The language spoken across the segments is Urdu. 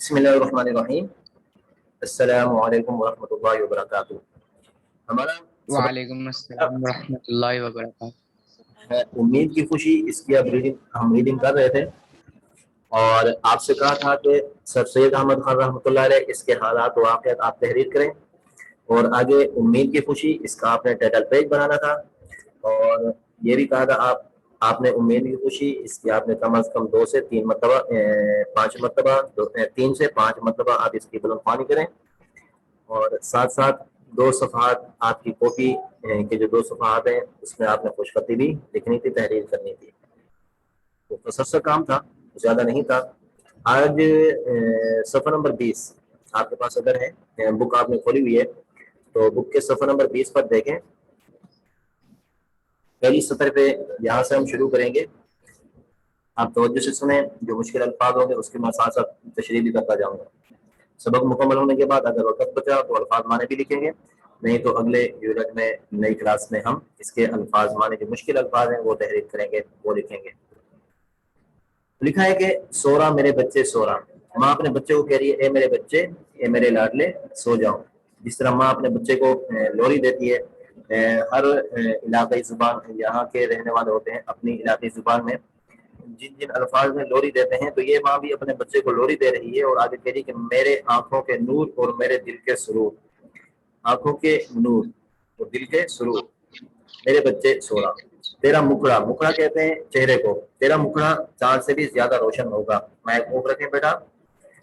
بسم اللہ الرحمن الرحیم۔ السلام علیکم ورحمۃ اللہ وبرکاتہ۔ ہمارا سبق وعلیکم السلام ورحمۃ اللہ وبرکاتہ۔ ہے امید کی خوشی، اس کی اب ہم ریڈنگ کر رہے تھے اور آپ سے کہا تھا کہ سر سید احمد خان رحمۃ اللہ علیہ اس کے حالات و واقعات آپ تحریر کریں، اور آگے امید کی خوشی اس کا آپ نے ٹائٹل پیج بنانا تھا، اور یہ بھی کہا تھا آپ نے امید کی خوشی اس کی آپ نے کم از کم 2 سے 3 مرتبہ 5 مرتبہ 3 سے 5 مرتبہ آپ اس کی بلند خوانی کریں، اور ساتھ ساتھ 2 صفحات آپ کی کاپی کے جو 2 صفحات ہیں اس میں آپ نے خوش خطی بھی لکھنی تھی، تحریر کرنی تھی۔ تو مختصر کام تھا، زیادہ نہیں تھا۔ آج صفحہ نمبر 20 آپ کے پاس اگر ہے، بک آپ نے کھولی ہوئی ہے تو بک کے صفحہ نمبر 20 پر دیکھیں، پہلی سطر پہ یہاں سے ہم شروع کریں گے۔ آپ توجہ سے سنیں، جو مشکل الفاظ ہوں گے اس کے میں ساتھ ساتھ تشریح بھی کرتا جاؤں گا۔ سبق مکمل ہونے کے بعد اگر وقت بچا تو الفاظ معنی بھی لکھیں گے، نہیں تو اگلے یونٹ میں نئی کلاس میں ہم اس کے الفاظ معنی جو مشکل الفاظ ہیں وہ تحریر کریں گے، وہ لکھیں گے۔ لکھا ہے کہ سورا میرے بچے سورا، ماں اپنے بچے کو کہہ رہی ہے اے میرے بچے، اے میرے لاڈلے سو جاؤ۔ جس طرح ماں اپنے بچے کو لوری دیتی ہے، ہر علاقائی زبان یہاں کے رہنے والے ہوتے ہیں، اپنی علاقائی زبان میں جن جن الفاظ میں لوری دیتے ہیں، تو یہ ماں بھی اپنے بچے کو لوری دے رہی ہے، اور آگے کہہ رہی کہ میرے آنکھوں کے نور اور میرے دل کے سرور، آنکھوں کے نور اور دل کے سرور، میرے بچے سورا۔ تیرا مکڑا، مکڑا کہتے ہیں چہرے کو، تیرا مکڑا چاند سے بھی زیادہ روشن ہوگا۔ میں خوب رکھیں بیٹا،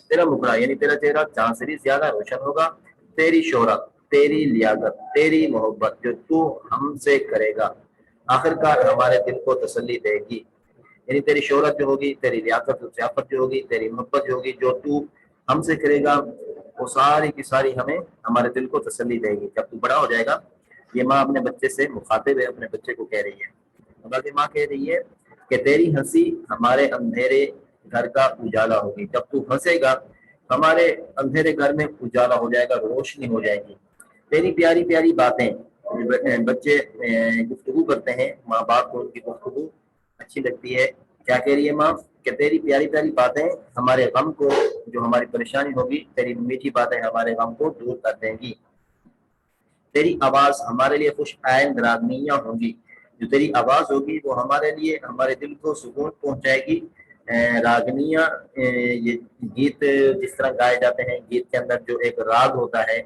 تیرا مکڑا یعنی تیرا چہرہ چاند سے بھی زیادہ روشن ہوگا۔ تیری شہرت، تیری لیاقت، تیری محبت جو تو ہم سے کرے گا آخر کار ہمارے دل کو تسلی دے گی۔ یعنی تیری شہرت جو ہوگی، تیری لیاقت و ضیافت جو ہوگی، تیری محبت جو ہوگی، جو تو ہم سے کرے گا، وہ ساری کی ساری ہمیں ہمارے دل کو تسلی دے گی جب تو بڑا ہو جائے گا۔ یہ ماں اپنے بچے سے مخاطب ہے، اپنے بچے کو کہہ رہی ہے۔ بلکہ ماں کہہ رہی ہے کہ تیری ہنسی ہمارے اندھیرے گھر کا اجالا ہوگی، جب تو ہنسے گا ہمارے اندھیرے گھر میں اجالا ہو جائے گا، روشنی ہو جائے گی۔ تیری پیاری پیاری باتیں، بچے گفتگو کرتے ہیں، ماں باپ کو ان کی گفتگو اچھی لگتی ہے۔ کیا کہہ رہی ہے ماں کہ تیری پیاری پیاری باتیں ہمارے غم کو، جو ہماری پریشانی ہوگی، تیری میٹھی باتیں ہمارے غم کو دور کر دیں گی۔ تیری آواز ہمارے لیے خوش آئند راگنیاں ہوں گی، جو تیری آواز ہوگی وہ ہمارے لیے ہمارے دل کو سکون پہنچائے گی۔ راگنیاں یہ گیت جس طرح گائے جاتے ہیں، گیت کے اندر جو ایک راگ ہوتا ہے،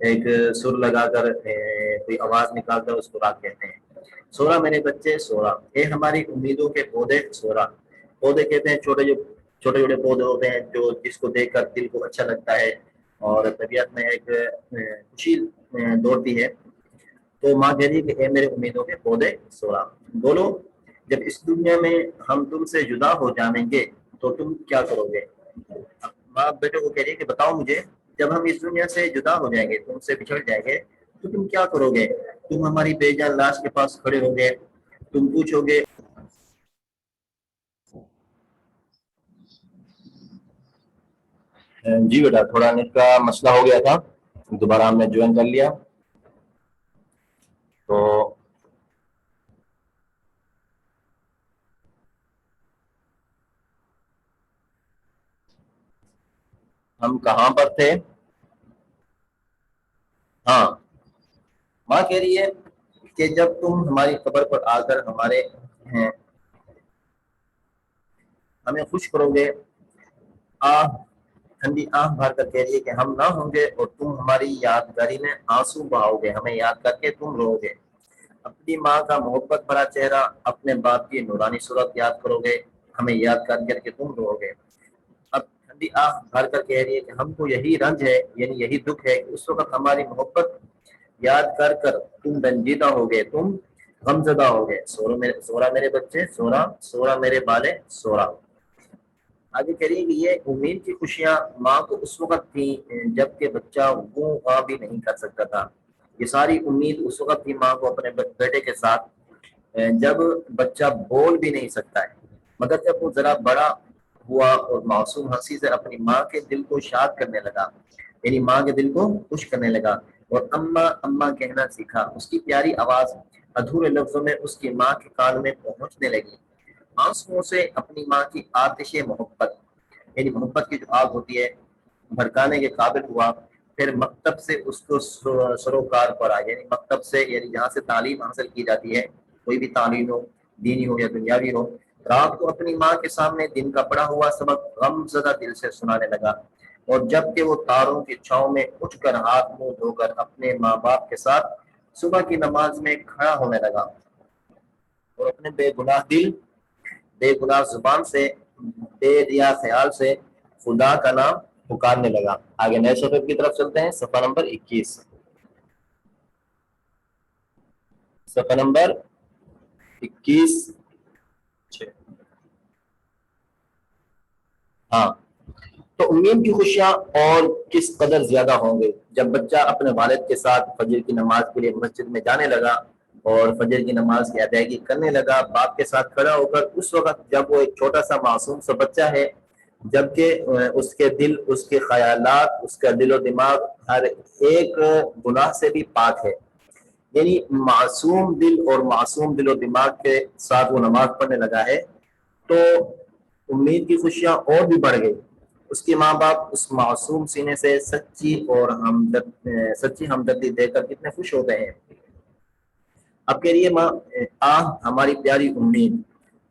ایک سر لگا کر کوئی آواز نکال کر اس کو راگ کہتے ہیں۔ سورا میرے بچے سورا، اے ہماری امیدوں کے پودے سورا۔ پودے کہتے ہیں چھوٹے چھوٹے پودے ہوتے ہیں جو جس کو دیکھ کر دل کو اچھا لگتا ہے اور طبیعت میں ایک خوشی دوڑتی ہے۔ تو ماں کہہ رہی ہے کہ اے میرے امیدوں کے پودے سورا، بولو جب اس دنیا میں ہم تم سے جدا ہو جائیں گے تو تم کیا کرو گے؟ ماں بیٹے کو کہہ رہی ہے کہ بتاؤ مجھے، جب ہم اس دنیا سے جدا ہو جائیں گے، تم سے بچھڑ جائیں گے تو تم کیا کرو گے؟ تم ہماری بے جان لاش کے پاس کھڑے ہو گے، تم پوچھو گے جی بیٹا تھوڑا نیٹ کا مسئلہ ہو گیا تھا، دوبارہ ہم نے جوائن کر لیا۔ تو ہم کہاں پر تھے؟ ہاں، ماں کہہ رہی ہے کہ جب تم ہماری قبر پر آ کر ہمیں خوش کرو گے، ٹھنڈی آنکھ بھر کر کہہ رہی ہے کہ ہم نہ ہوں گے اور تم ہماری یادگاری میں آنسو بہاؤ گے، ہمیں یاد کر کے تم رو گے۔ اپنی ماں کا محبت بھرا چہرہ، اپنے باپ کی نورانی صورت یاد کرو گے، ہمیں یاد کر کے تم رو گے۔ اب ٹھنڈی آنکھ بھر کر کہہ رہی ہے کہ ہم کو یہی رنج ہے، یعنی یہی دکھ ہے کہ اس وقت ہماری محبت یاد کر تم رنجیدہ ہو گئے، تم غمزدہ ہو گئے۔ سورا میرے بچے سورا، سورا میرے بالے سورا۔ آگے کہہ رہی ہے کہ یہ امید کی خوشیاں ماں کو اس وقت تھیں جب کہ بچہ وہ بھی نہیں کر سکتا تھا۔ یہ ساری امید اس وقت تھی ماں کو اپنے بیٹے کے ساتھ جب بچہ بول بھی نہیں سکتا ہے، مگر جب وہ ذرا بڑا ہوا اور معصوم ہنسی سے اپنی ماں کے دل کو شاد کرنے لگا، یعنی ماں کے دل کو خوش کرنے لگا اور اماں اماں کہنا سیکھا، اس کی پیاری آواز ادھورے لفظوں میں اس کی ماں کے کان میں پہنچنے لگی۔ آنسوؤں سے اپنی ماں کی آتش محبت، یعنی محبت کی جو آگ ہوتی ہے بھڑکانے کے قابل ہوا، پھر مکتب سے اس کو سروکار پڑا، یعنی مکتب سے یعنی جہاں سے تعلیم حاصل کی جاتی ہے، کوئی بھی تعلیم ہو، دینی ہو یا دنیاوی ہو، رات کو اپنی ماں کے سامنے دن کا پڑھا ہوا سبق غم زدہ دل سے سنانے لگا، اور جب کہ وہ تاروں کی چھاؤں میں اٹھ کر ہاتھ منہ دھو کر اپنے ماں باپ کے ساتھ صبح کی نماز میں کھڑا ہونے لگا، اور اپنے بے گناہ دل، بے گناہ زبان سے، بے ریا خیال سے خدا کا نام پکارنے لگا۔ آگے نئے صفحے کی طرف چلتے ہیں، صفحہ نمبر 21، صفحہ نمبر 21۔ ہاں، تو امید کی خوشیاں اور کس قدر زیادہ ہوں گے جب بچہ اپنے والد کے ساتھ فجر کی نماز کے لیے مسجد میں جانے لگا اور فجر کی نماز کی ادائیگی کرنے لگا، باپ کے ساتھ کھڑا ہو کر، اس وقت جب وہ ایک چھوٹا سا معصوم سا بچہ ہے، جبکہ اس کے دل، اس کے خیالات، اس کا دل و دماغ ہر ایک گناہ سے بھی پاک ہے، یعنی معصوم دل اور معصوم دل و دماغ کے ساتھ وہ نماز پڑھنے لگا ہے، تو امید کی خوشیاں اور بھی بڑھ گئی۔ اس کے ماں باپ اس معصوم سینے سے سچی ہمدردی دے کر کتنے خوش ہو گئے ہیں۔ اب کہہ رہی ہے ماں، ہماری پیاری امید،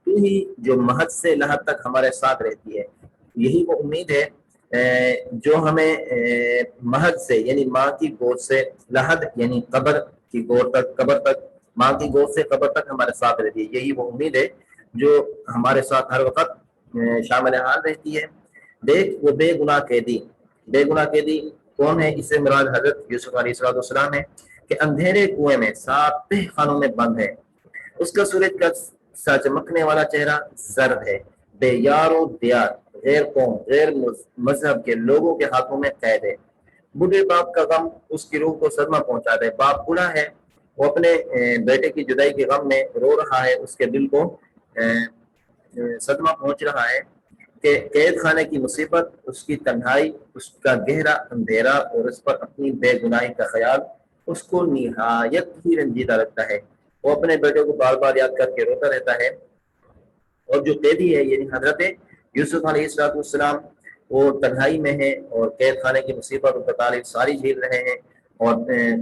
تو ہی جو مہد سے لحد تک ہمارے ساتھ رہتی ہے، یہی وہ امید ہے جو ہمیں مہد سے یعنی ماں کی گود سے، لحد یعنی قبر کی گود تک، قبر تک، ماں کی گود سے قبر تک ہمارے ساتھ رہتی ہے، یہی وہ امید ہے جو ہمارے ساتھ ہر وقت شامل حال رہتی ہے۔ دیکھ وہ بے گناہ قیدی، بے گناہ قیدی کون ہے؟ اس سے مراد حضرت یوسف علیہ السلام ہے، کہ اندھیرے کنویں میں 7 تہ خانوں میں بند ہے، اس کا سورج کا سا چمکنے والا چہرہ زرد ہے، بے یار و دیار، غیر قوم، غیر مذہب کے لوگوں کے ہاتھوں میں قید ہے، بوڑھے باپ کا غم اس کی روح کو صدمہ پہنچا دے، باپ بوڑھا ہے، وہ اپنے بیٹے کی جدائی کے غم میں رو رہا ہے، اس کے دل کو صدمہ پہنچ رہا ہے کہ قید خانے کی مصیبت، اس کی تنہائی، اس کا گہرا اندھیرا اور اس پر اپنی بے گناہی کا خیال اس کو نہایت ہی رنجیدہ لگتا ہے، وہ اپنے بیٹے کو بار بار یاد کر کے روتا رہتا ہے، اور جو قیدی ہے یعنی حضرت یوسف علیہ السلام، وہ تنہائی میں ہے اور قید خانے کی مصیبت اور تکالیف ساری جھیل رہے ہیں، اور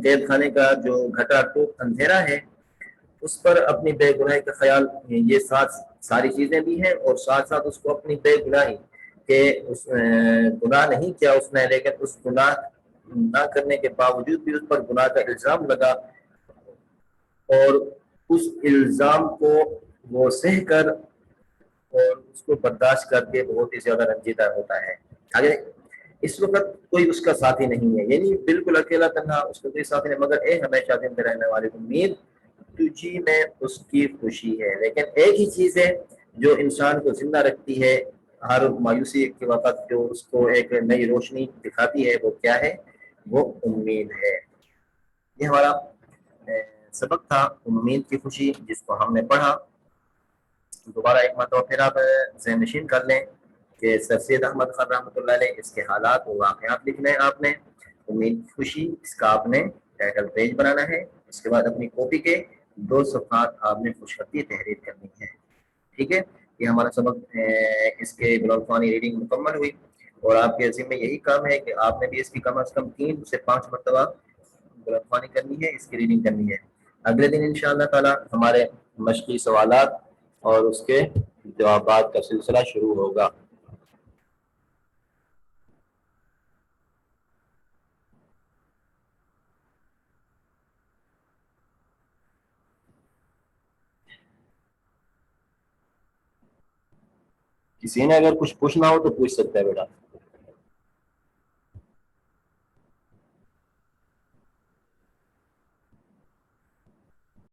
قید خانے کا جو گھٹا ٹوپ اندھیرا ہے اس پر اپنی بے گناہی کا خیال، یہ ساری چیزیں بھی ہیں، اور ساتھ ساتھ اس کو اپنی بے گناہی کہ اس گناہ نہیں کیا اس نے، لیکن اس گناہ نہ کرنے کے باوجود بھی اس پر گناہ کا الزام لگا، اور اس الزام کو وہ سہ کر اور اس کو برداشت کر کے بہت ہی زیادہ رنجیدہ ہوتا ہے۔ اگر اس وقت کوئی اس کا ساتھی نہیں ہے، یعنی بالکل اکیلا تنہا، اس کو کوئی ساتھی نہیں، مگر اے ہمیشہ زندہ رہنے والی امید، تجھی میں اس کی خوشی ہے۔ لیکن ایک ہی چیز ہے جو انسان کو زندہ رکھتی ہے ہر مایوسی کے وقت، جو اس کو ایک نئی روشنی دکھاتی ہے، وہ کیا ہے؟ وہ امید ہے۔ یہ ہمارا سبق تھا امید کی خوشی، جس کو ہم نے پڑھا۔ دوبارہ ایک مرتبہ پھر آپ ذہن نشین کر لیں کہ سر سید احمد خان رحمۃ اللہ علیہ، اس کے حالات و واقعات لکھنے ہیں آپ نے، امید کی خوشی اس کا آپ نے ٹائٹل پیج بنانا ہے، اس کے بعد اپنی کاپی کے 2 صفحات آپ نے خوش خطی تحریر کرنی ہے، ٹھیک ہے؟ یہ ہمارا سبق اس کے غلامخوانی ریڈنگ مکمل ہوئی، اور آپ کے ذمہ یہی کام ہے کہ آپ نے بھی اس کی کم از کم 3 سے 5 مرتبہ غلامخوانی کرنی ہے، اس کی ریڈنگ کرنی ہے۔ اگلے دن انشاءاللہ تعالی ہمارے مشقی سوالات اور اس کے جوابات کا سلسلہ شروع ہوگا۔ کسی نے اگر کچھ پوچھنا ہو تو پوچھ سکتا ہے بیٹا۔